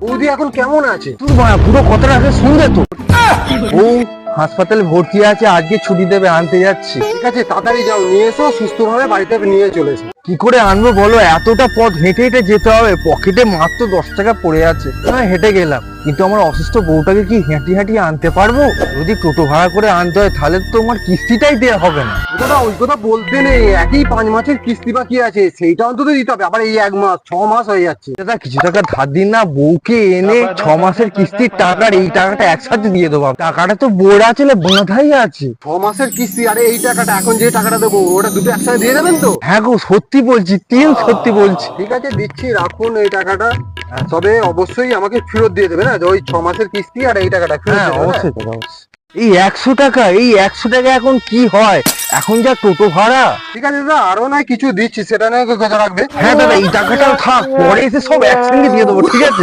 বৌদি এখন কেমন আছে? তুই পুরো কথাটা আগে শুনবে তো। ও হাসপাতালে ভর্তি আছে, আজকে ছুটি দেবে, আনতে যাচ্ছি। ঠিক আছে, তাড়াতাড়ি যাও, নিয়ে এসো, সুস্থভাবে বাড়িতে নিয়ে চলে এসো। কি করে আনবো বলো, এতটা পথ হেঁটে হেঁটে যেতে হবে, পকেটে মাত্র 10 টাকা পড়ে আছে। হ্যাঁ হেঁটে গেলাম, কিন্তু আমার অসুস্থ বউটাকে কি হেঁটে হাঁটিয়ে আনতে পারবো? যদি টোটো ভাড়া করে আনতে হয় তাহলে তো তোমার কিস্তিটাই দেওয়া হবে না। দাদা ওই কথা বলতে নেই, একই 5 মাসের কিস্তি বাকি আছে, সেইটা অন্তত দিতে হবে। আবার এই 1 মাস, 6 মাস হয়ে যাচ্ছে। দাদা কিছু টাকা ধার দিন না, বউকে এনে 6 মাসের কিস্তির টাকার এই টাকাটা একসাথে দিয়ে দেবো। টাকাটা তো বোরা চলে বাঁধাই আছে। 6 মাসের কিস্তি, আরে এই টাকাটা এখন যে টাকাটা দেবো ওটা দুটো একসাথে দিয়ে দেবেন তো? হ্যাঁ গো সত্যি বলছি, সত্যি বলছি। ঠিক আছে দিচ্ছি, রাখুন এই টাকাটা। তবে অবশ্যই আমাকে ফেরত দিয়ে দেবে না, ওই 6 মাসের কিস্তি আর এই টাকাটা ফেরত হ্যাঁ দেবে, হ্যাঁ? অবশ্যই দাদা, অবশ্যই। এই 100 টাকা, এই 100 টাকা এখন কি হয়, এখন যা টোটো ভাড়া। ঠিক আছে দাদা, আরো নয় কিছু দিচ্ছি, সেটা নয় কথা রাখবে। হ্যাঁ দাদা এই টাকাটাও থাক, পরে এসে সব একসঙ্গে দিয়ে দেবো, ঠিক আছে?